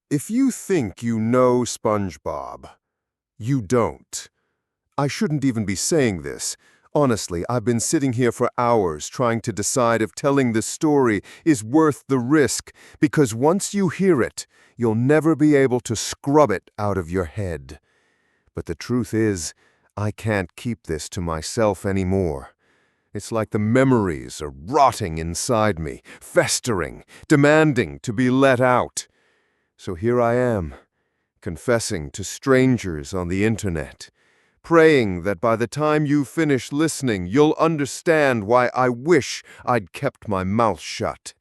If you think you know SpongeBob, you don't. I shouldn't even be saying this. Honestly, I've been sitting here for hours trying to decide if telling this story is worth the risk, because once you hear it, you'll never be able to scrub it out of your head. But the truth is, I can't keep this to myself anymore. It's like the memories are rotting inside me, festering, demanding to be let out. So here I am, confessing to strangers on the internet, praying that by the time you finish listening, you'll understand why I wish I'd kept my mouth shut.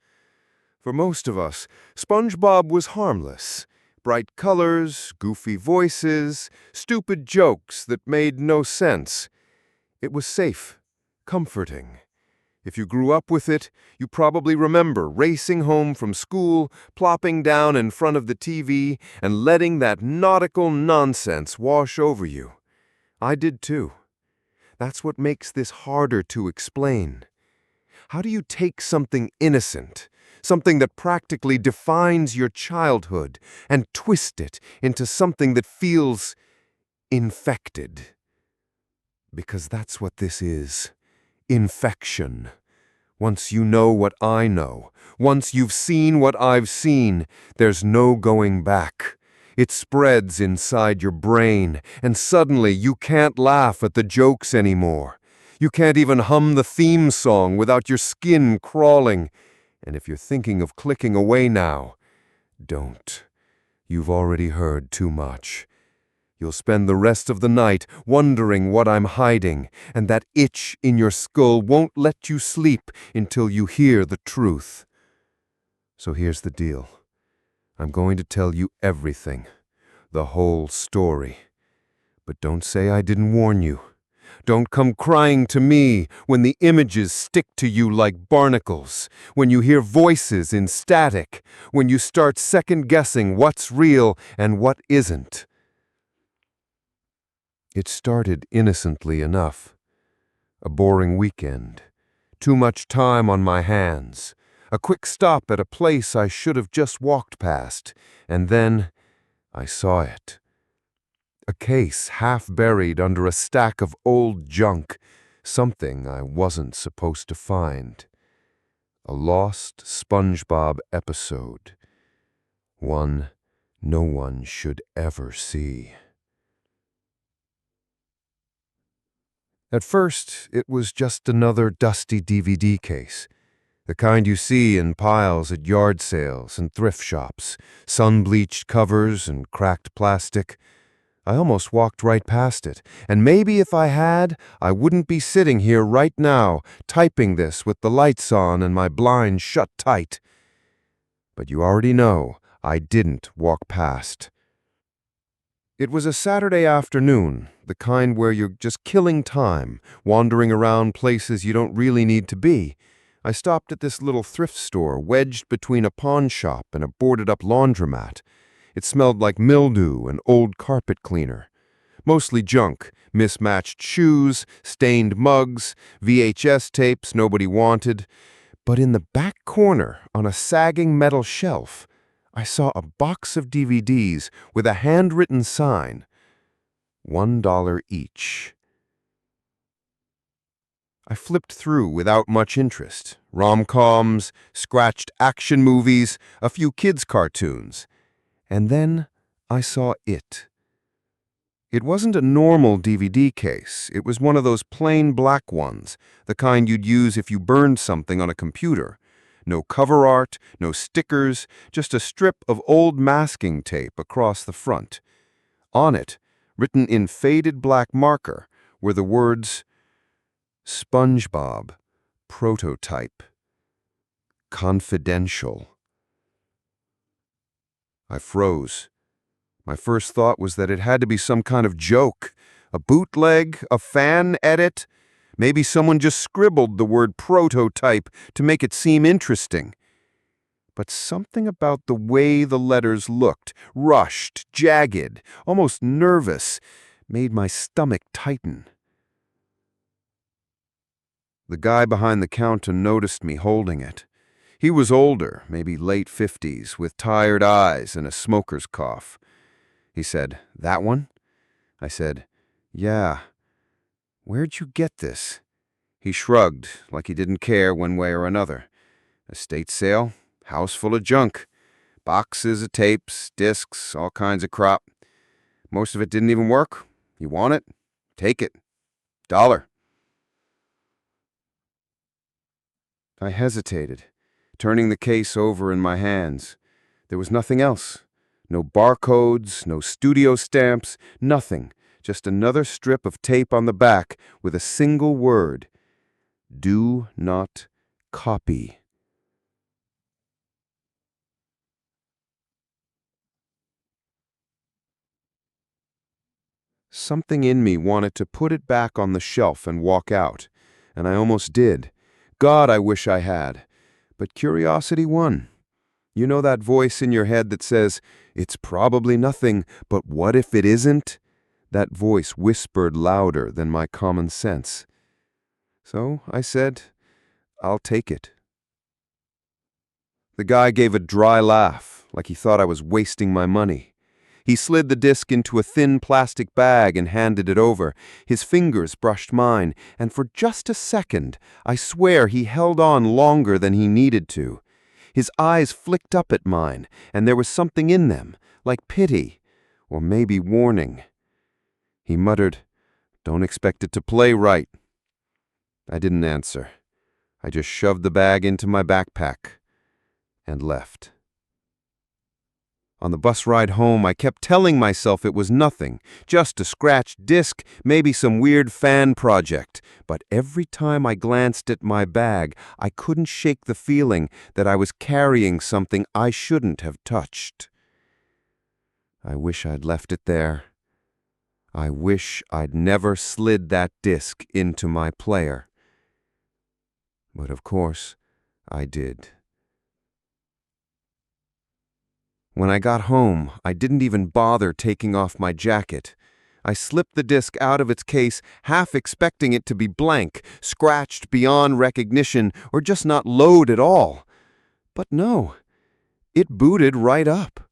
For most of us, SpongeBob was harmless. Bright colors, goofy voices, stupid jokes that made no sense. It was safe, comforting. If you grew up with it, you probably remember racing home from school, plopping down in front of the TV, and letting that nautical nonsense wash over you. I did too. That's what makes this harder to explain. How do you take something innocent, something that practically defines your childhood, and twist it into something that feels infected? Because that's what this is. Infection. Once you know what I know, once you've seen what I've seen, there's no going back. It spreads inside your brain, and suddenly you can't laugh at the jokes anymore. You can't even hum the theme song without your skin crawling. And if you're thinking of clicking away now, don't. You've already heard too much. You'll spend the rest of the night wondering what I'm hiding, and that itch in your skull won't let you sleep until you hear the truth. So here's the deal. I'm going to tell you everything, the whole story. But don't say I didn't warn you. Don't come crying to me when the images stick to you like barnacles, when you hear voices in static, when you start second-guessing what's real and what isn't. It started innocently enough. A boring weekend. Too much time on my hands. A quick stop at a place I should have just walked past. And then I saw it. A case half buried under a stack of old junk. Something I wasn't supposed to find. A lost SpongeBob episode. One no one should ever see. At first, it was just another dusty DVD case, the kind you see in piles at yard sales and thrift shops, sun-bleached covers and cracked plastic. I almost walked right past it, and maybe if I had, I wouldn't be sitting here right now, typing this with the lights on and my blinds shut tight. But you already know I didn't walk past. It was a Saturday afternoon, the kind where you're just killing time, wandering around places you don't really need to be. I stopped at this little thrift store wedged between a pawn shop and a boarded-up laundromat. It smelled like mildew and old carpet cleaner. Mostly junk, mismatched shoes, stained mugs, VHS tapes nobody wanted. But in the back corner, on a sagging metal shelf, I saw a box of DVDs with a handwritten sign, $1 each. I flipped through without much interest. Rom-coms, scratched action movies, a few kids' cartoons. And then I saw it. It wasn't a normal DVD case. It was one of those plain black ones, the kind you'd use if you burned something on a computer. No cover art, no stickers, just a strip of old masking tape across the front. On it, written in faded black marker, were the words, SpongeBob, Prototype, Confidential. I froze. My first thought was that it had to be some kind of joke, a bootleg, a fan edit. Maybe someone just scribbled the word prototype to make it seem interesting. But something about the way the letters looked, rushed, jagged, almost nervous, made my stomach tighten. The guy behind the counter noticed me holding it. He was older, maybe late 50s, with tired eyes and a smoker's cough. He said, "That one?" I said, "Yeah." "Where'd you get this?" He shrugged, like he didn't care one way or another. "Estate sale, house full of junk. Boxes of tapes, discs, all kinds of crap. Most of it didn't even work. You want it? Take it. $1." I hesitated, turning the case over in my hands. There was nothing else. No barcodes, no studio stamps, nothing. Just another strip of tape on the back with a single word. Do not copy. Something in me wanted to put it back on the shelf and walk out, and I almost did. God, I wish I had. But curiosity won. You know that voice in your head that says, "It's probably nothing, but what if it isn't?" That voice whispered louder than my common sense. So I said, "I'll take it." The guy gave a dry laugh, like he thought I was wasting my money. He slid the disc into a thin plastic bag and handed it over. His fingers brushed mine, and for just a second, I swear he held on longer than he needed to. His eyes flicked up at mine, and there was something in them, like pity, or maybe warning. He muttered, "Don't expect it to play right." I didn't answer. I just shoved the bag into my backpack and left. On the bus ride home, I kept telling myself it was nothing, just a scratched disc, maybe some weird fan project. But every time I glanced at my bag, I couldn't shake the feeling that I was carrying something I shouldn't have touched. I wish I'd left it there. I wish I'd never slid that disc into my player. But of course, I did. When I got home, I didn't even bother taking off my jacket. I slipped the disc out of its case, half expecting it to be blank, scratched beyond recognition, or just not load at all. But no, it booted right up.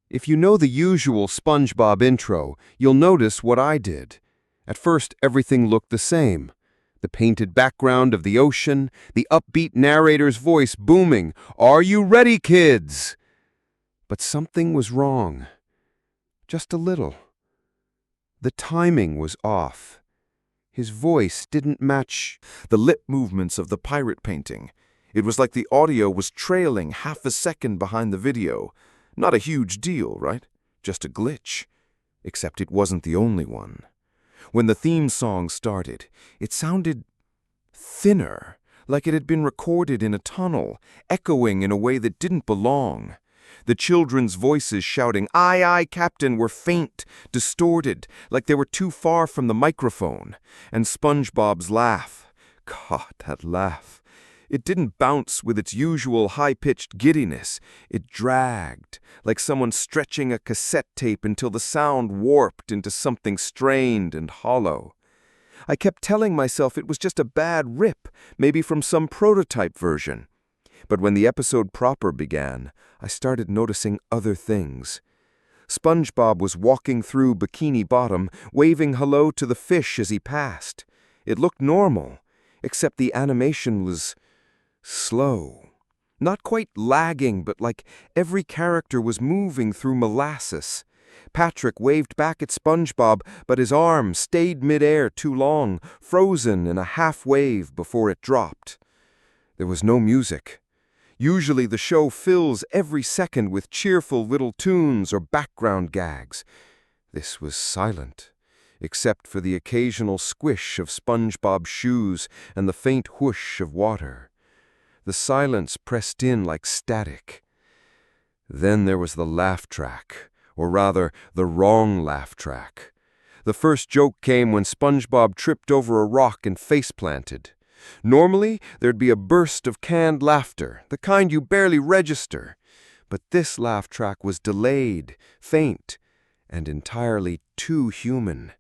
If you know the usual SpongeBob intro, you'll notice what I did. At first, everything looked the same. The painted background of the ocean, the upbeat narrator's voice booming, "Are you ready, kids?" But something was wrong. Just a little. The timing was off. His voice didn't match the lip movements of the pirate painting. It was like the audio was trailing half a second behind the video. Not a huge deal, right? Just a glitch. Except it wasn't the only one. When the theme song started, it sounded thinner, like it had been recorded in a tunnel, echoing in a way that didn't belong. The children's voices shouting, "Aye, aye, Captain," were faint, distorted, like they were too far from the microphone. And SpongeBob's laugh, God, that laugh. It didn't bounce with its usual high-pitched giddiness. It dragged, like someone stretching a cassette tape until the sound warped into something strained and hollow. I kept telling myself it was just a bad rip, maybe from some prototype version. But when the episode proper began, I started noticing other things. SpongeBob was walking through Bikini Bottom, waving hello to the fish as he passed. It looked normal, except the animation was slow. Not quite lagging, but like every character was moving through molasses. Patrick waved back at SpongeBob, but his arm stayed midair too long, frozen in a half-wave before it dropped. There was no music. Usually the show fills every second with cheerful little tunes or background gags. This was silent, except for the occasional squish of SpongeBob's shoes and the faint whoosh of water. The silence pressed in like static. Then there was the laugh track, or rather, the wrong laugh track. The first joke came when SpongeBob tripped over a rock and face-planted. Normally, there'd be a burst of canned laughter, the kind you barely register. But this laugh track was delayed, faint, and entirely too human.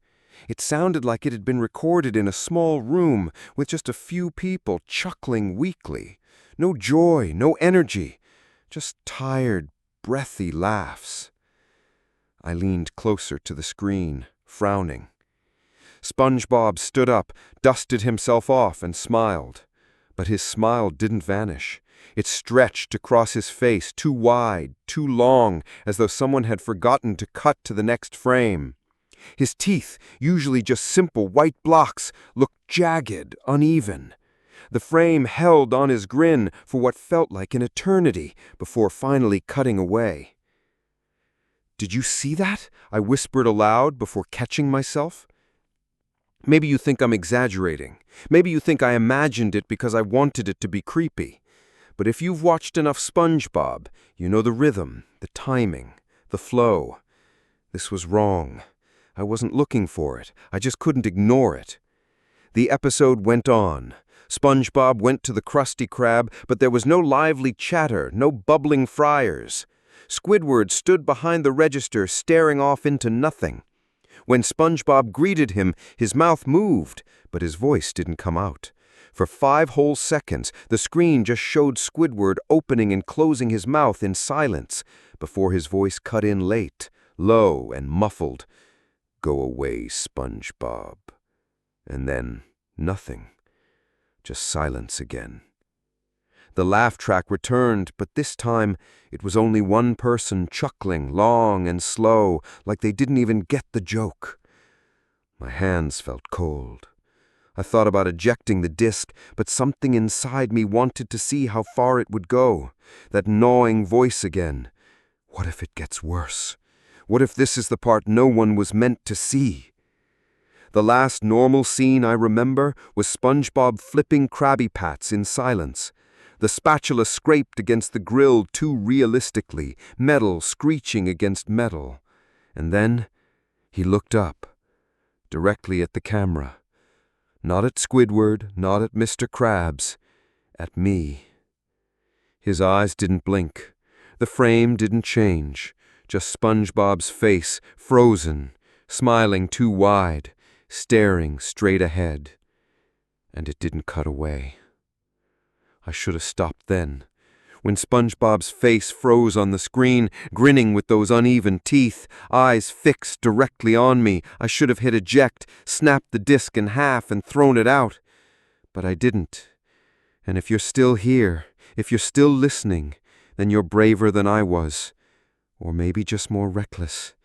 It sounded like it had been recorded in a small room with just a few people chuckling weakly. No joy, no energy, just tired, breathy laughs. I leaned closer to the screen, frowning. SpongeBob stood up, dusted himself off, and smiled. But his smile didn't vanish. It stretched across his face, too wide, too long, as though someone had forgotten to cut to the next frame. His teeth, usually just simple white blocks, looked jagged, uneven. The frame held on his grin for what felt like an eternity before finally cutting away. "Did you see that?" I whispered aloud before catching myself. Maybe you think I'm exaggerating. Maybe you think I imagined it because I wanted it to be creepy. But if you've watched enough SpongeBob, you know the rhythm, the timing, the flow. This was wrong. I wasn't looking for it. I just couldn't ignore it. The episode went on. SpongeBob went to the Krusty Krab, but there was no lively chatter, no bubbling fryers. Squidward stood behind the register, staring off into nothing. When SpongeBob greeted him, his mouth moved, but his voice didn't come out. For 5 whole seconds, the screen just showed Squidward opening and closing his mouth in silence, before his voice cut in late, low and muffled. "Go away, SpongeBob." And then nothing. Just silence again. The laugh track returned, but this time it was only one person chuckling, long and slow, like they didn't even get the joke. My hands felt cold. I thought about ejecting the disc, but something inside me wanted to see how far it would go. That gnawing voice again. What if it gets worse? What if this is the part no one was meant to see? The last normal scene I remember was SpongeBob flipping Krabby Patts in silence. The spatula scraped against the grill too realistically, metal screeching against metal. And then he looked up, directly at the camera. Not at Squidward, not at Mr. Krabs, at me. His eyes didn't blink. The frame didn't change. Just SpongeBob's face, frozen, smiling too wide, staring straight ahead. And it didn't cut away. I should have stopped then. When SpongeBob's face froze on the screen, grinning with those uneven teeth, eyes fixed directly on me, I should have hit eject, snapped the disc in half, and thrown it out. But I didn't. And if you're still here, if you're still listening, then you're braver than I was. Or maybe just more reckless.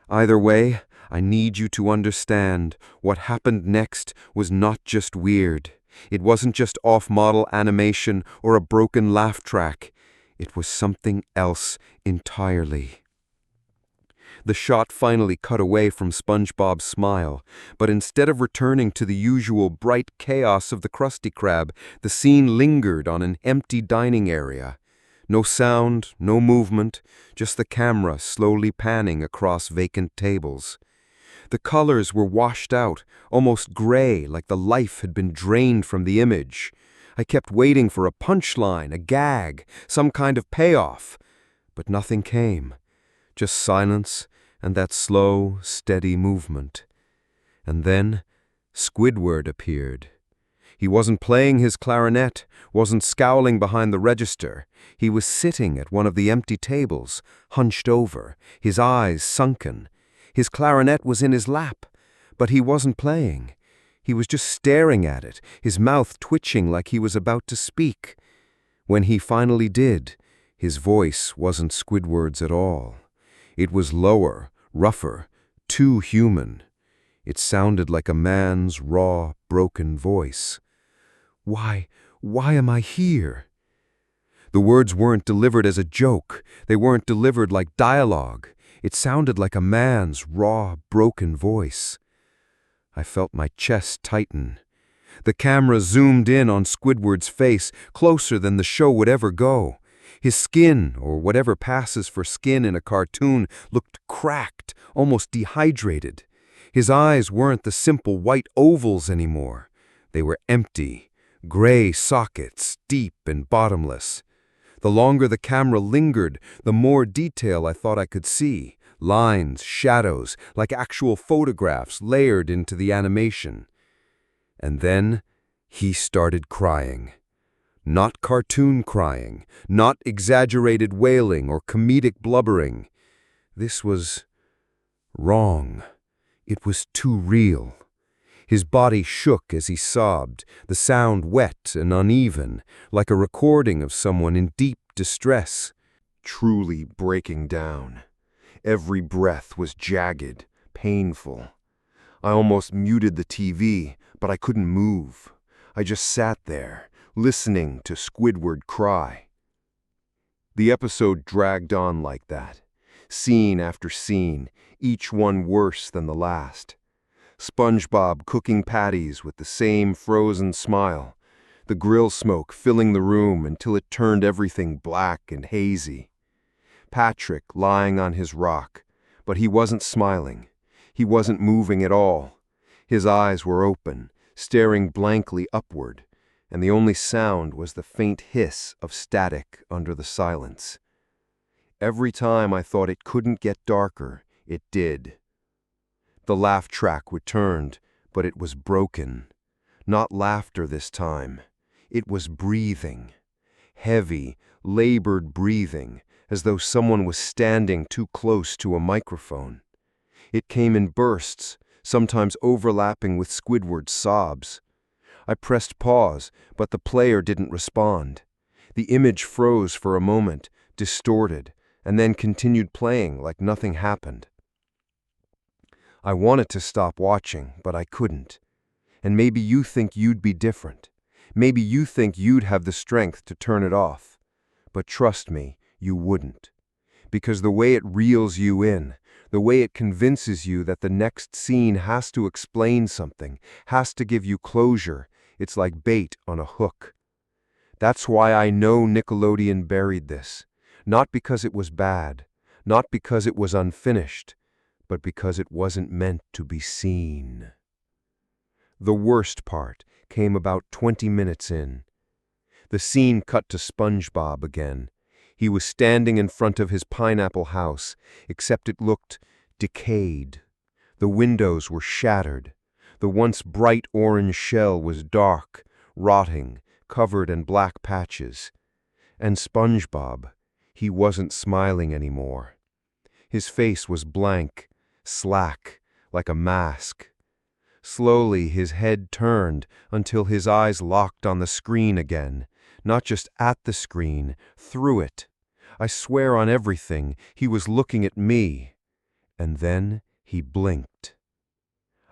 Either way, I need you to understand what happened next was not just weird. It wasn't just off-model animation or a broken laugh track. It was something else entirely. The shot finally cut away from SpongeBob's smile, but instead of returning to the usual bright chaos of the Krusty Krab, the scene lingered on an empty dining area. No sound, no movement, just the camera slowly panning across vacant tables. The colors were washed out, almost gray, like the life had been drained from the image. I kept waiting for a punchline, a gag, some kind of payoff. But nothing came. Just silence and that slow, steady movement. And then Squidward appeared. He wasn't playing his clarinet, wasn't scowling behind the register. He was sitting at one of the empty tables, hunched over, his eyes sunken. His clarinet was in his lap, but he wasn't playing. He was just staring at it, his mouth twitching like he was about to speak. When he finally did, his voice wasn't Squidward's at all. It was lower, rougher, too human. It sounded like a man's raw, broken voice. Why am I here? The words weren't delivered as a joke. They weren't delivered like dialogue. It sounded like a man's raw, broken voice. I felt my chest tighten. The camera zoomed in on Squidward's face, closer than the show would ever go. His skin, or whatever passes for skin in a cartoon, looked cracked, almost dehydrated. His eyes weren't the simple white ovals anymore. They were empty, gray sockets, deep and bottomless. The longer the camera lingered, the more detail I thought I could see. Lines, shadows, like actual photographs layered into the animation. And then he started crying. Not cartoon crying, not exaggerated wailing or comedic blubbering. This was wrong. It was too real. His body shook as he sobbed, the sound wet and uneven, like a recording of someone in deep distress. Truly breaking down. Every breath was jagged, painful. I almost muted the TV, but I couldn't move. I just sat there, listening to Squidward cry. The episode dragged on like that, scene after scene, each one worse than the last. SpongeBob cooking patties with the same frozen smile, the grill smoke filling the room until it turned everything black and hazy. Patrick lying on his rock, but he wasn't smiling. He wasn't moving at all. His eyes were open, staring blankly upward, and the only sound was the faint hiss of static under the silence. Every time I thought it couldn't get darker, it did. The laugh track returned, but it was broken. Not laughter this time. It was breathing. Heavy, labored breathing, as though someone was standing too close to a microphone. It came in bursts, sometimes overlapping with Squidward's sobs. I pressed pause, but the player didn't respond. The image froze for a moment, distorted, and then continued playing like nothing happened. I wanted to stop watching, but I couldn't. And maybe you think you'd be different. Maybe you think you'd have the strength to turn it off. But trust me, you wouldn't. Because the way it reels you in, the way it convinces you that the next scene has to explain something, has to give you closure, it's like bait on a hook. That's why I know Nickelodeon buried this. Not because it was bad, not because it was unfinished, but because it wasn't meant to be seen. The worst part came about 20 minutes in. The scene cut to SpongeBob again. He was standing in front of his pineapple house, except it looked decayed. The windows were shattered. The once bright orange shell was dark, rotting, covered in black patches. And SpongeBob, he wasn't smiling anymore. His face was blank, slack, like a mask. Slowly his head turned until his eyes locked on the screen again, not just at the screen, through it. I swear on everything, he was looking at me. And then he blinked.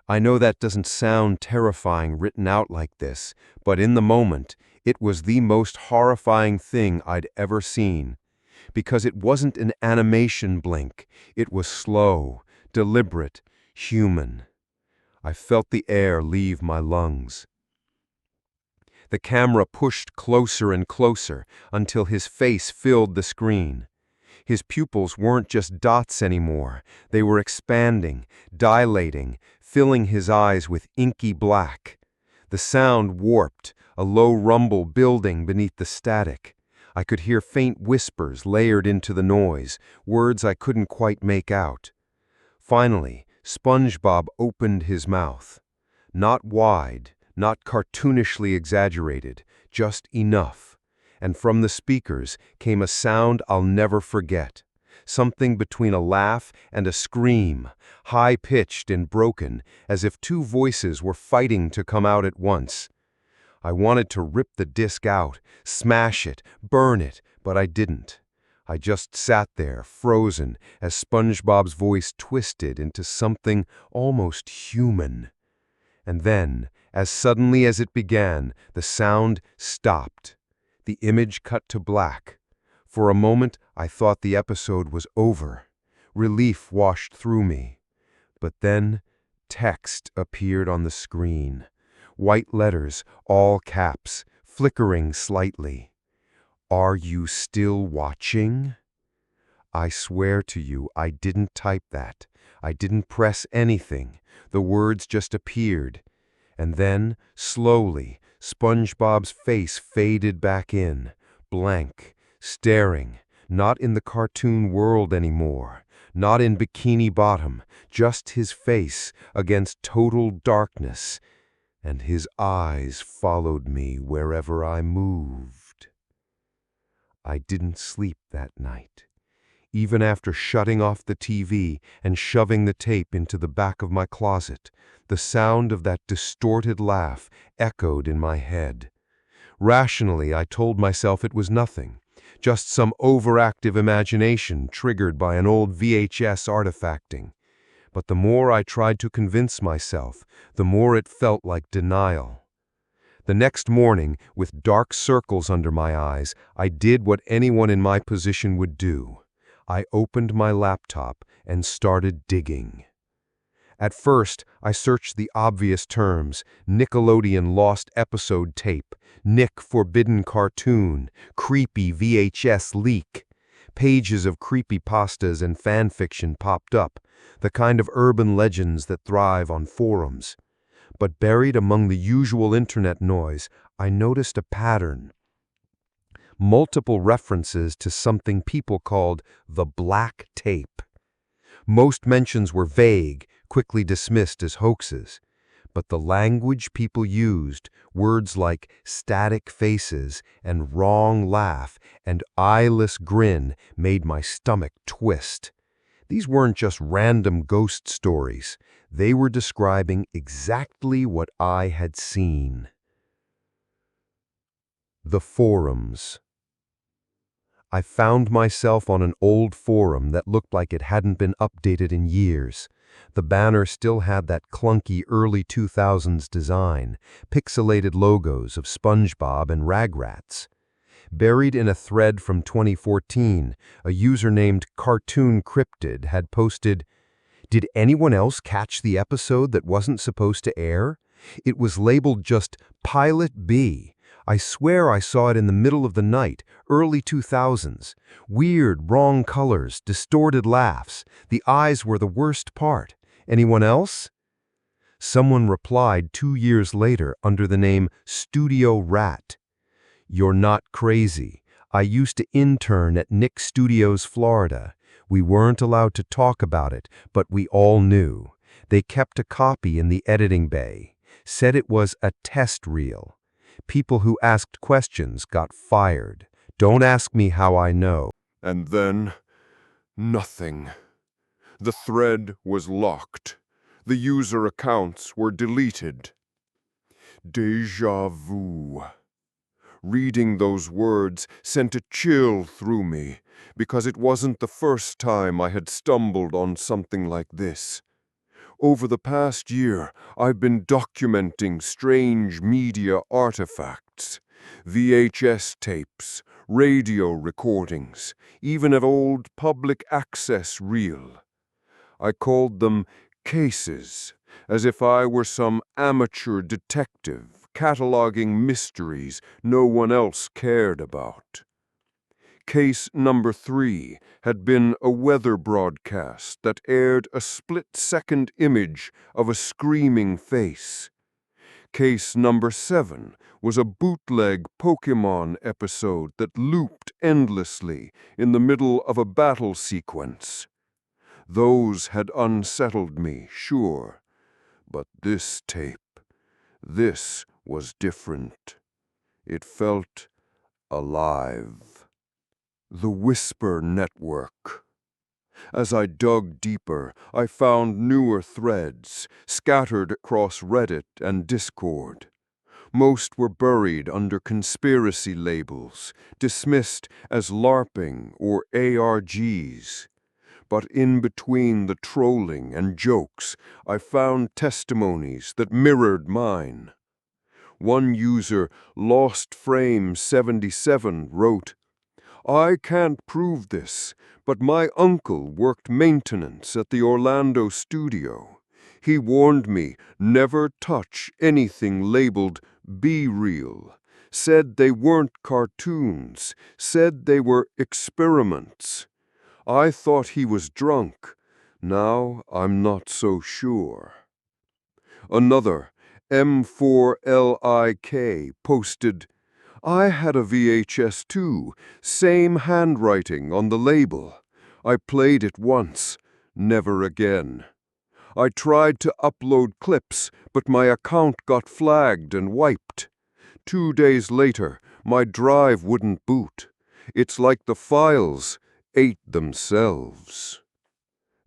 I know that doesn't sound terrifying written out like this, but in the moment, it was the most horrifying thing I'd ever seen. Because it wasn't an animation blink, it was slow, deliberate, human. I felt the air leave my lungs. The camera pushed closer and closer until his face filled the screen. His pupils weren't just dots anymore. They were expanding, dilating, filling his eyes with inky black. The sound warped, a low rumble building beneath the static. I could hear faint whispers layered into the noise, words I couldn't quite make out. Finally, SpongeBob opened his mouth. Not wide, not cartoonishly exaggerated, just enough. And from the speakers came a sound I'll never forget. Something between a laugh and a scream, high-pitched and broken, as if two voices were fighting to come out at once. I wanted to rip the disc out, smash it, burn it, but I didn't. I just sat there, frozen, as SpongeBob's voice twisted into something almost human. And then, as suddenly as it began, the sound stopped. The image cut to black. For a moment, I thought the episode was over. Relief washed through me. But then, text appeared on the screen. White letters, all caps, flickering slightly. Are you still watching? I swear to you, I didn't type that. I didn't press anything. The words just appeared. And then, slowly, SpongeBob's face faded back in, blank, staring, not in the cartoon world anymore, not in Bikini Bottom, just his face against total darkness, and his eyes followed me wherever I moved. I didn't sleep that night. Even after shutting off the TV and shoving the tape into the back of my closet, the sound of that distorted laugh echoed in my head. Rationally, I told myself it was nothing, just some overactive imagination triggered by an old VHS artifacting. But the more I tried to convince myself, the more it felt like denial. The next morning, with dark circles under my eyes, I did what anyone in my position would do. I opened my laptop and started digging. At first, I searched the obvious terms: Nickelodeon lost episode tape, Nick forbidden cartoon, creepy VHS leak. Pages of creepypastas and fanfiction popped up, the kind of urban legends that thrive on forums. But buried among the usual internet noise, I noticed a pattern. Multiple references to something people called the black tape. Most mentions were vague, quickly dismissed as hoaxes. But the language people used, words like static faces and wrong laugh and eyeless grin, made my stomach twist. These weren't just random ghost stories. They were describing exactly what I had seen. The forums. I found myself on an old forum that looked like it hadn't been updated in years. The banner still had that clunky early 2000s design, pixelated logos of SpongeBob and Ragrats. Buried in a thread from 2014, a user named Cartoon Cryptid had posted, "Did anyone else catch the episode that wasn't supposed to air? It was labeled just Pilot B. I swear I saw it in the middle of the night, early 2000s. Weird, wrong colors, distorted laughs. The eyes were the worst part. Anyone else?" Someone replied 2 years later under the name Studio Rat. "You're not crazy. I used to intern at Nick Studios, Florida. We weren't allowed to talk about it, but we all knew. They kept a copy in the editing bay. Said it was a test reel. People who asked questions got fired. Don't ask me how I know." And then, nothing. The thread was locked. The user accounts were deleted. Déjà vu. Reading those words sent a chill through me, because it wasn't the first time I had stumbled on something like this. Over the past year, I've been documenting strange media artifacts, VHS tapes, radio recordings, even an old public access reel. I called them cases, as if I were some amateur detective cataloging mysteries no one else cared about. Case number 3 had been a weather broadcast that aired a split-second image of a screaming face. Case number 7 was a bootleg Pokémon episode that looped endlessly in the middle of a battle sequence. Those had unsettled me, sure, but this tape, this was different. It felt alive. The Whisper Network. As I dug deeper, I found newer threads scattered across Reddit and Discord. Most were buried under conspiracy labels, dismissed as LARPing or ARGs. But in between the trolling and jokes, I found testimonies that mirrored mine. One user, Lost Frame 77, wrote, "I can't prove this, but my uncle worked maintenance at the Orlando studio. He warned me never touch anything labeled B-Reel, said they weren't cartoons, said they were experiments. I thought he was drunk. Now I'm not so sure." Another, M4LIK, posted, "I had a VHS too, same handwriting on the label. I played it once, Never again. I tried to upload clips, but my account got flagged and wiped. 2 days later, my drive wouldn't boot. It's like the files ate themselves.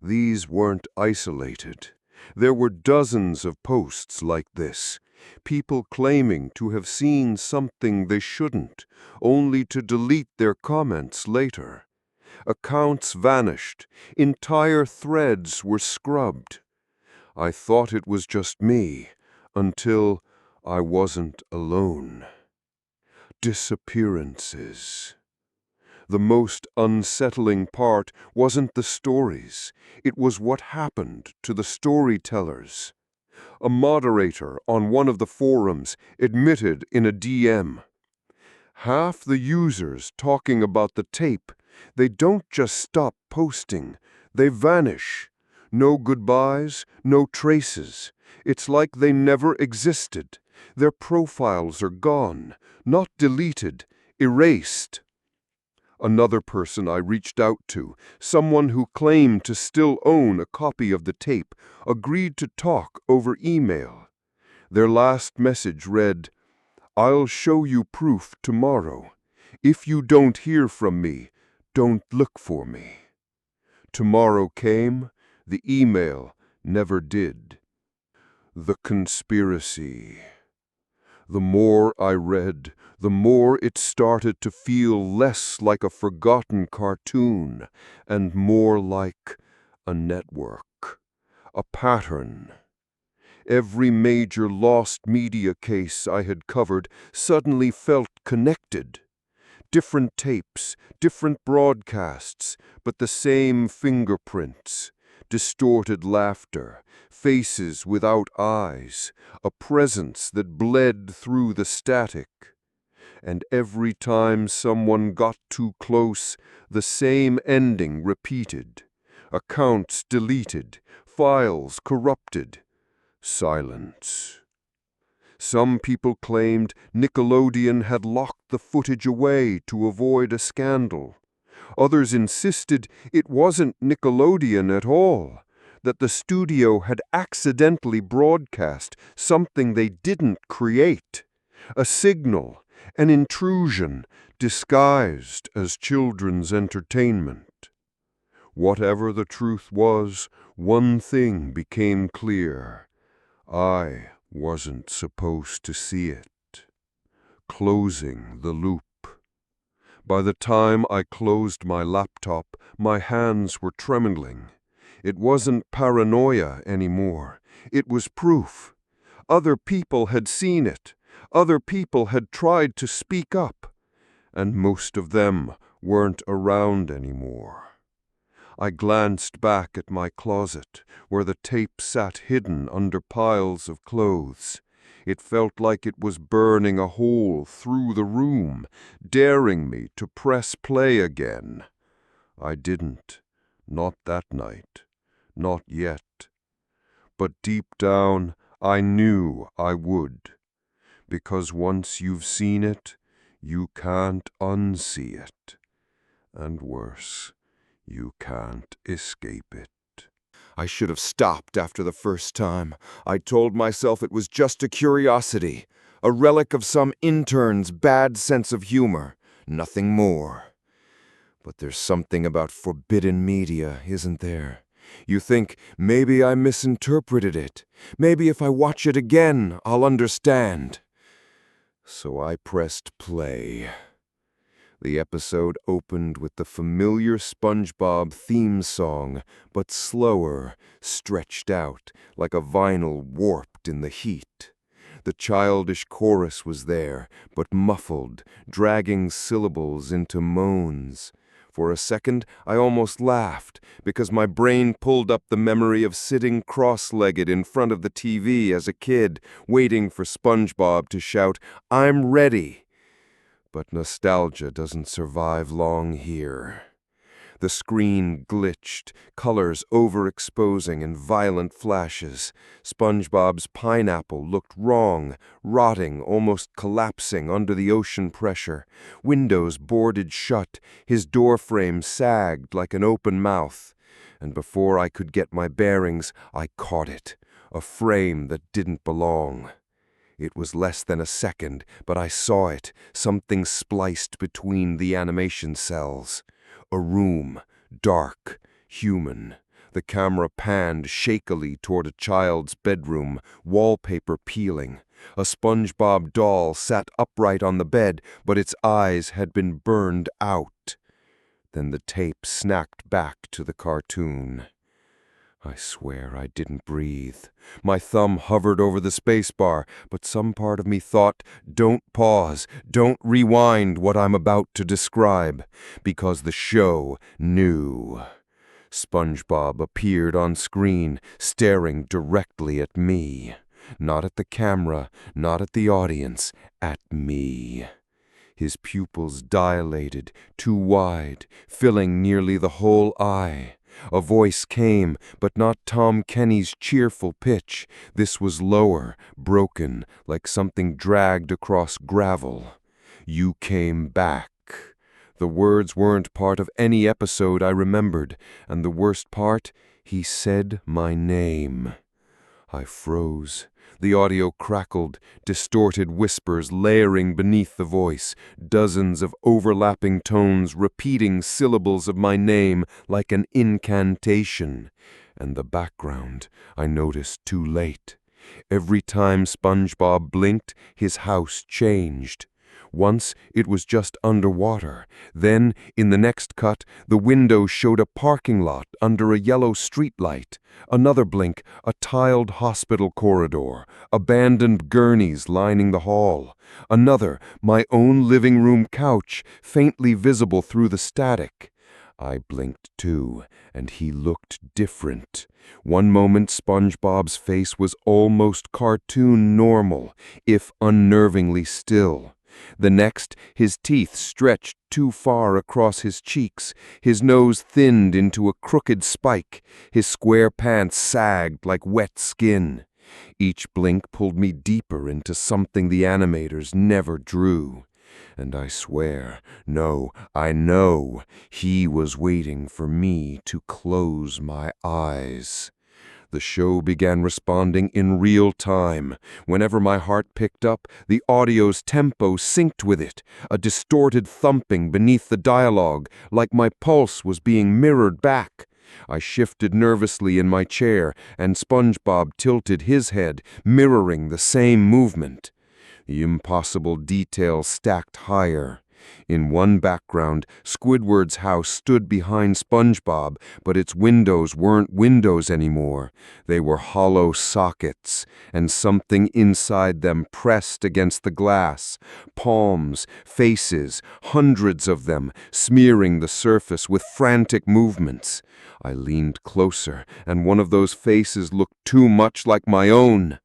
These weren't isolated. There were dozens of posts like this, people claiming to have seen something they shouldn't, only to delete their comments later. Accounts vanished, entire threads were scrubbed. I thought it was just me, until I wasn't alone. Disappearances. The most unsettling part wasn't the stories, it was what happened to the storytellers. A moderator on one of the forums admitted in a DM, half the users talking about the tape, they don't just stop posting, they vanish. No goodbyes, no traces. It's like they never existed. Their profiles are gone, not deleted, erased. Another person I reached out to, someone who claimed to still own a copy of the tape, agreed to talk over email. Their last message read, "I'll show you proof tomorrow. If you don't hear from me, don't look for me." Tomorrow came, the email never did. The conspiracy. The more I read, the more it started to feel less like a forgotten cartoon and more like a network, a pattern. Every major lost media case I had covered suddenly felt connected. Different tapes, different broadcasts, but the same fingerprints. Distorted laughter, faces without eyes, a presence that bled through the static. And every time someone got too close, the same ending repeated. Accounts deleted, files corrupted. Silence. Some people claimed Nickelodeon had locked the footage away to avoid a scandal. Others insisted it wasn't Nickelodeon at all, that the studio had accidentally broadcast something they didn't create, a signal, an intrusion disguised as children's entertainment. Whatever the truth was, one thing became clear. I wasn't supposed to see it. Closing the loop. By the time I closed my laptop, my hands were trembling. It wasn't paranoia anymore. It was proof. Other people had seen it. Other people had tried to speak up. And most of them weren't around anymore. I glanced back at my closet, where the tape sat hidden under piles of clothes. It felt like it was burning a hole through the room, daring me to press play again. I didn't. Not that night. Not yet. But deep down, I knew I would. Because once you've seen it, you can't unsee it. And worse, you can't escape it. I should have stopped after the first time. I told myself it was just a curiosity, a relic of some intern's bad sense of humor, nothing more. But there's something about forbidden media, isn't there? You think, maybe I misinterpreted it. Maybe if I watch it again, I'll understand. So I pressed play. The episode opened with the familiar SpongeBob theme song, but slower, stretched out, like a vinyl warped in the heat. The childish chorus was there, but muffled, dragging syllables into moans. For a second, I almost laughed, because my brain pulled up the memory of sitting cross-legged in front of the TV as a kid, waiting for SpongeBob to shout, "I'm ready!" But nostalgia doesn't survive long here. The screen glitched, colors overexposing in violent flashes. SpongeBob's pineapple looked wrong, rotting, almost collapsing under the ocean pressure. Windows boarded shut, his doorframe sagged like an open mouth. and before I could get my bearings, I caught it, a frame that didn't belong. It was less than a second, but I saw it, something spliced between the animation cells. A room, dark, human. The camera panned shakily toward a child's bedroom, wallpaper peeling. A SpongeBob doll sat upright on the bed, but its eyes had been burned out. Then the tape snapped back to the cartoon. I swear I didn't breathe. My thumb hovered over the spacebar, but some part of me thought, don't pause, don't rewind what I'm about to describe, because the show knew. SpongeBob appeared on screen, staring directly at me. Not at the camera, not at the audience, at me. His pupils dilated, too wide, filling nearly the whole eye. A voice came, but not Tom Kenny's cheerful pitch. This was lower, broken, like something dragged across gravel. You came back. The words weren't part of any episode I remembered, and the worst part, he said my name. I froze. The audio crackled, distorted whispers layering beneath the voice, dozens of overlapping tones repeating syllables of my name like an incantation. And the background, I noticed too late. Every time SpongeBob blinked, his house changed. Once it was just underwater. Then, in the next cut, the window showed a parking lot under a yellow streetlight. Another blink, a tiled hospital corridor, abandoned gurneys lining the hall. Another, my own living room couch, faintly visible through the static. I blinked too, and he looked different. One moment SpongeBob's face was almost cartoon normal, if unnervingly still. The next, his teeth stretched too far across his cheeks, his nose thinned into a crooked spike, his square pants sagged like wet skin. Each blink pulled me deeper into something the animators never drew. And I swear, no, I know, he was waiting for me to close my eyes. The show began responding in real time. Whenever my heart picked up, the audio's tempo synced with it, a distorted thumping beneath the dialogue, like my pulse was being mirrored back. I shifted nervously in my chair, and SpongeBob tilted his head, mirroring the same movement. The impossible detail stacked higher. In one background, Squidward's house stood behind SpongeBob, but its windows weren't windows anymore. They were hollow sockets, and something inside them pressed against the glass. Palms, faces, hundreds of them, smearing the surface with frantic movements. I leaned closer, and one of those faces looked too much like my own.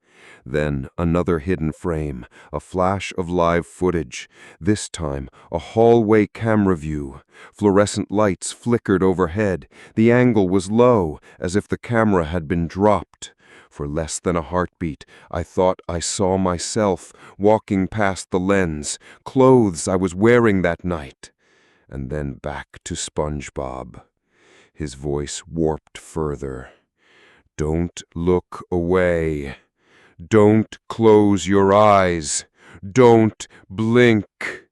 Then another hidden frame, a flash of live footage. This time, a hallway camera view. Fluorescent lights flickered overhead. The angle was low, as if the camera had been dropped. For less than a heartbeat, I thought I saw myself walking past the lens, clothes I was wearing that night. And then back to SpongeBob. His voice warped further. Don't look away. Don't close your eyes. Don't blink.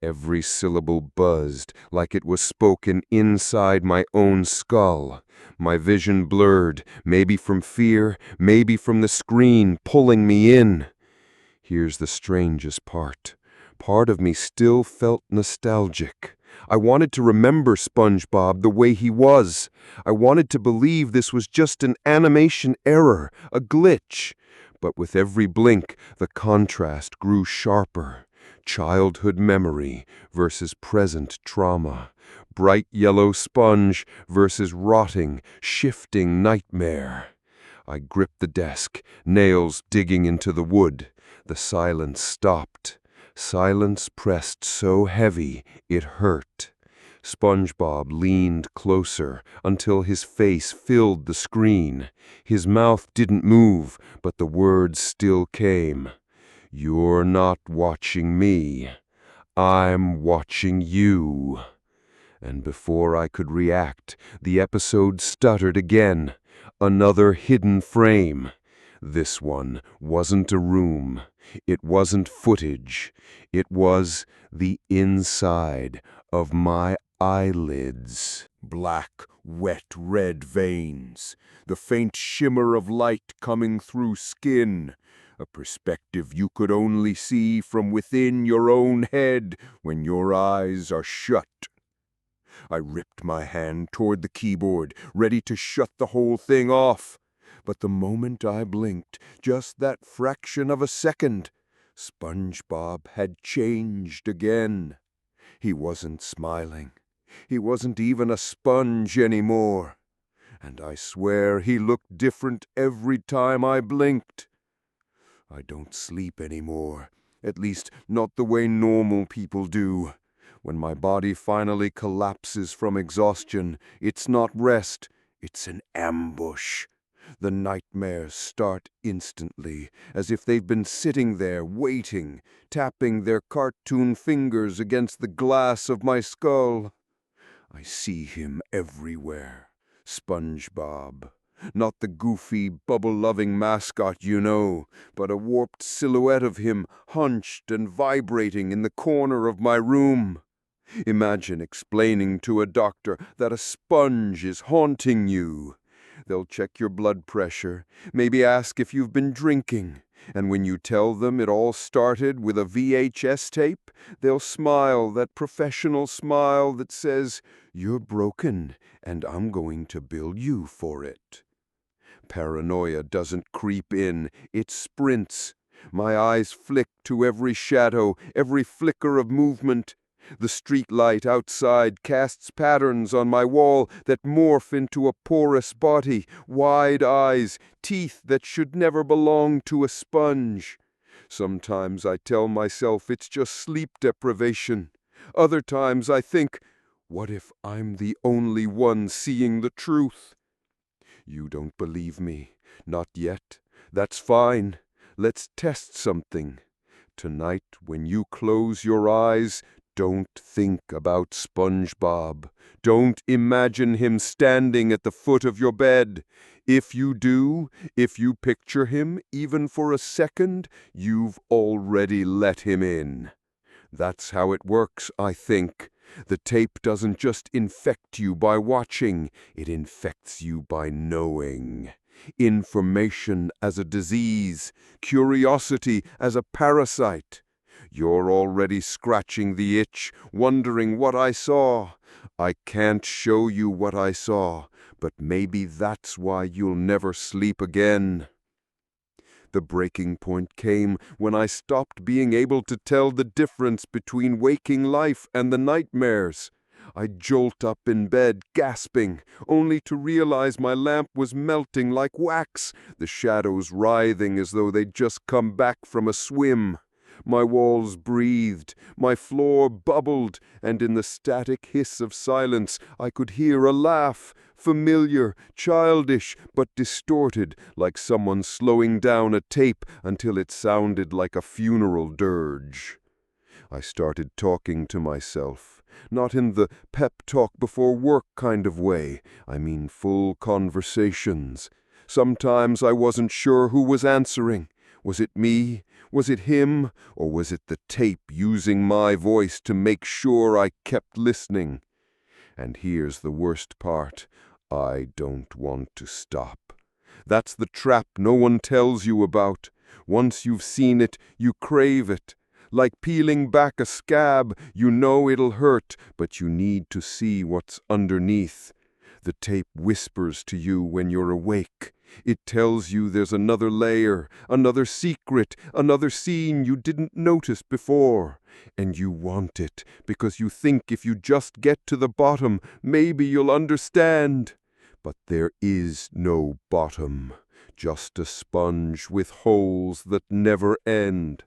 Every syllable buzzed like it was spoken inside my own skull. My vision blurred, maybe from fear, maybe from the screen pulling me in. Here's the strangest part. Part of me still felt nostalgic. I wanted to remember SpongeBob the way he was. I wanted to believe this was just an animation error, a glitch. But with every blink, the contrast grew sharper. Childhood memory versus present trauma. Bright yellow sponge versus rotting, shifting nightmare. I gripped the desk, nails digging into the wood. The silence stopped. Silence pressed so heavy it hurt. SpongeBob leaned closer until his face filled the screen. His mouth didn't move, but the words still came. You're not watching me. I'm watching you. And before I could react, the episode stuttered again. Another hidden frame. This one wasn't a room. It wasn't footage. It was the inside of my eyelids. Black, wet red veins, the faint shimmer of light coming through skin, a perspective you could only see from within your own head when your eyes are shut. I ripped my hand toward the keyboard, ready to shut the whole thing off. But the moment I blinked, just that fraction of a second, SpongeBob had changed again. He wasn't smiling. He wasn't even a sponge anymore. And I swear he looked different every time I blinked. I don't sleep anymore, at least not the way normal people do. When my body finally collapses from exhaustion, it's not rest, it's an ambush. The nightmares start instantly, as if they've been sitting there waiting, tapping their cartoon fingers against the glass of my skull. I see him everywhere. SpongeBob. Not the goofy, bubble-loving mascot you know, but a warped silhouette of him hunched and vibrating in the corner of my room. Imagine explaining to a doctor that a sponge is haunting you. They'll check your blood pressure, maybe ask if you've been drinking. And when you tell them it all started with a VHS tape, they'll smile, that professional smile that says, "You're broken, and I'm going to bill you for it." Paranoia doesn't creep in, it sprints. My eyes flick to every shadow, every flicker of movement. The street light outside casts patterns on my wall that morph into a porous body, wide eyes, teeth that should never belong to a sponge. Sometimes I tell myself it's just sleep deprivation. Other times I think, what if I'm the only one seeing the truth? You don't believe me. Not yet. That's fine. Let's test something. Tonight, when you close your eyes, don't think about SpongeBob. Don't imagine him standing at the foot of your bed. If you do, if you picture him, even for a second, you've already let him in. That's how it works, I think. The tape doesn't just infect you by watching, it infects you by knowing. Information as a disease, curiosity as a parasite. You're already scratching the itch, wondering what I saw. I can't show you what I saw, but maybe that's why you'll never sleep again. The breaking point came when I stopped being able to tell the difference between waking life and the nightmares. I jolt up in bed, gasping, only to realize my lamp was melting like wax, the shadows writhing as though they'd just come back from a swim. My walls breathed, my floor bubbled, and in the static hiss of silence I could hear a laugh, familiar, childish, but distorted, like someone slowing down a tape until it sounded like a funeral dirge. I started talking to myself, not in the pep talk before work kind of way, I mean full conversations. Sometimes I wasn't sure who was answering. Was it me? Was it him? Or was it the tape using my voice to make sure I kept listening? And here's the worst part. I don't want to stop. That's the trap no one tells you about. Once you've seen it, you crave it. Like peeling back a scab, you know it'll hurt, but you need to see what's underneath. The tape whispers to you when you're awake. It tells you there's another layer, another secret, another scene you didn't notice before. And you want it, because you think if you just get to the bottom, maybe you'll understand. But there is no bottom, just a sponge with holes that never end.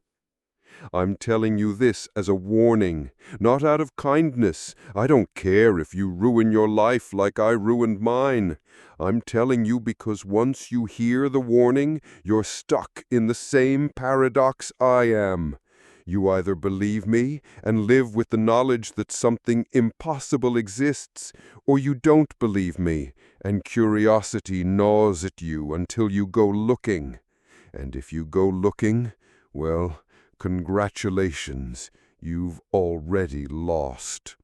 I'm telling you this as a warning, not out of kindness. I don't care if you ruin your life like I ruined mine. I'm telling you because once you hear the warning, you're stuck in the same paradox I am. You either believe me and live with the knowledge that something impossible exists, or you don't believe me, and curiosity gnaws at you until you go looking. And if you go looking, well, congratulations, you've already lost.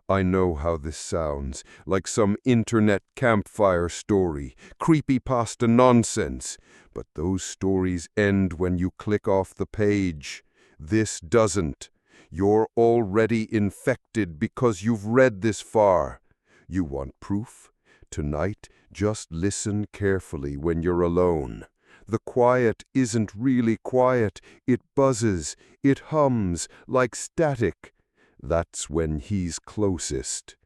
I know how this sounds, like some internet campfire story, creepypasta nonsense, but those stories end when you click off the page. This doesn't. You're already infected because you've read this far. You want proof? Tonight, just listen carefully when you're alone. The quiet isn't really quiet. It buzzes, it hums like static. That's when he's closest.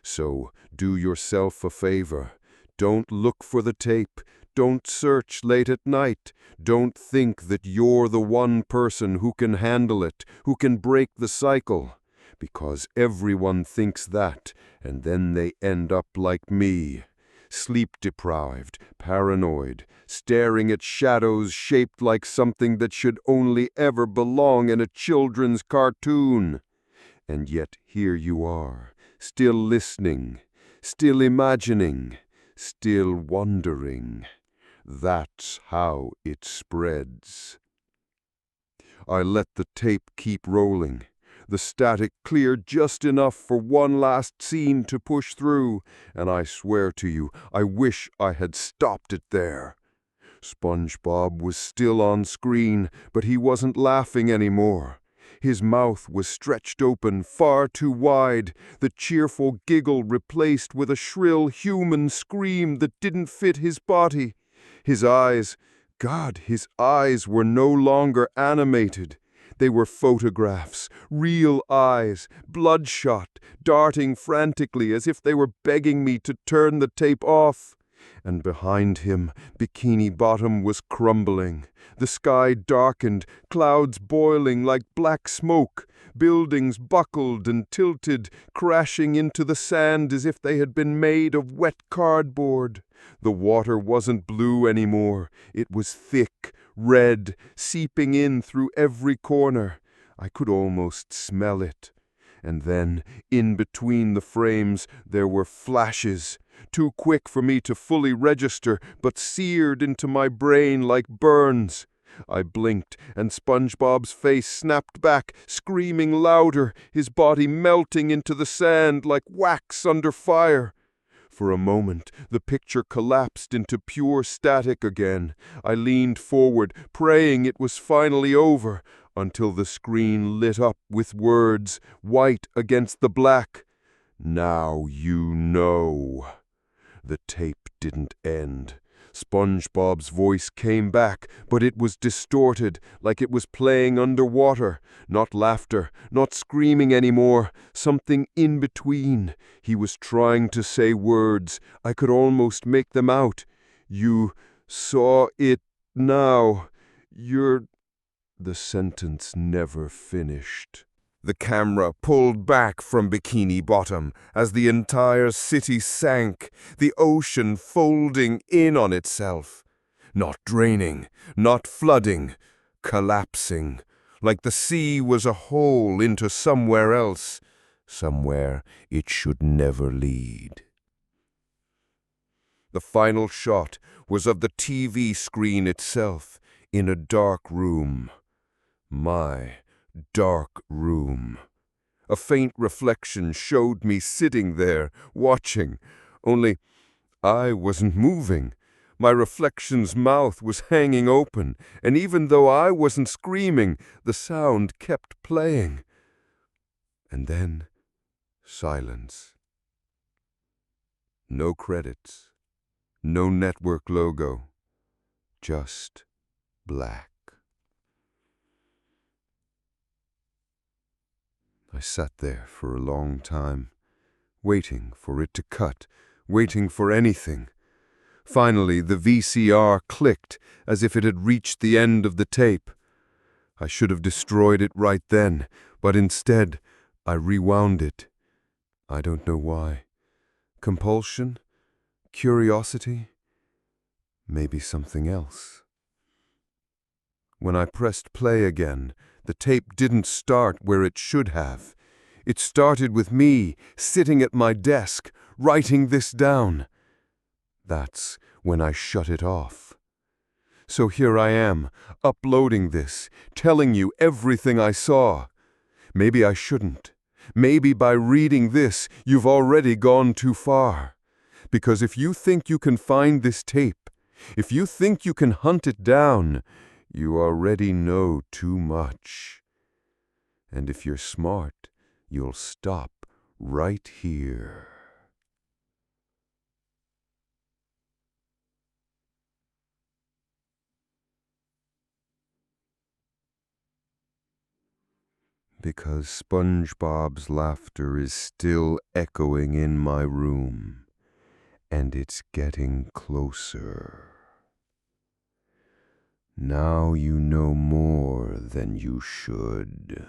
So do yourself a favor. Don't look for the tape. Don't search late at night. Don't think that you're the one person who can handle it, who can break the cycle. Because everyone thinks that, and then they end up like me. Sleep-deprived, paranoid, staring at shadows shaped like something that should only ever belong in a children's cartoon. And yet here you are, still listening, still imagining, still wondering. That's how it spreads. I let the tape keep rolling. The static cleared just enough for one last scene to push through, and I swear to you, I wish I had stopped it there. SpongeBob was still on screen, but he wasn't laughing anymore. His mouth was stretched open far too wide, the cheerful giggle replaced with a shrill human scream that didn't fit his body. His eyes, God, his eyes were no longer animated. They were photographs, real eyes, bloodshot, darting frantically as if they were begging me to turn the tape off. And behind him, Bikini Bottom was crumbling. The sky darkened, clouds boiling like black smoke. Buildings buckled and tilted, crashing into the sand as if they had been made of wet cardboard. The water wasn't blue anymore. It was thick, red, seeping in through every corner. I could almost smell it. And then, in between the frames, there were flashes. Too quick for me to fully register, but seared into my brain like burns. I blinked, and SpongeBob's face snapped back, screaming louder, his body melting into the sand like wax under fire. For a moment, the picture collapsed into pure static again. I leaned forward, praying it was finally over, until the screen lit up with words, white against the black. Now you know. The tape didn't end. SpongeBob's voice came back, but it was distorted, like it was playing underwater. Not laughter, not screaming anymore, something in between. He was trying to say words. I could almost make them out. You saw it now. You're... The sentence never finished. The camera pulled back from Bikini Bottom as the entire city sank, the ocean folding in on itself. Not draining, not flooding, collapsing, like the sea was a hole into somewhere else, somewhere it should never lead. The final shot was of the TV screen itself in a dark room. My dark room. A faint reflection showed me sitting there, watching. Only I wasn't moving. My reflection's mouth was hanging open, and even though I wasn't screaming, the sound kept playing. And then silence. No credits. No network logo. Just black. I sat there for a long time, waiting for it to cut, waiting for anything. Finally, the VCR clicked as if it had reached the end of the tape. I should have destroyed it right then, but instead, I rewound it. I don't know why. Compulsion? Curiosity? Maybe something else. When I pressed play again, the tape didn't start where it should have. It started with me sitting at my desk, writing this down. That's when I shut it off. So here I am, uploading this, telling you everything I saw. Maybe I shouldn't. Maybe by reading this, you've already gone too far. Because if you think you can find this tape, if you think you can hunt it down, you already know too much. And if you're smart, you'll stop right here. Because SpongeBob's laughter is still echoing in my room, and it's getting closer. Now you know more than you should.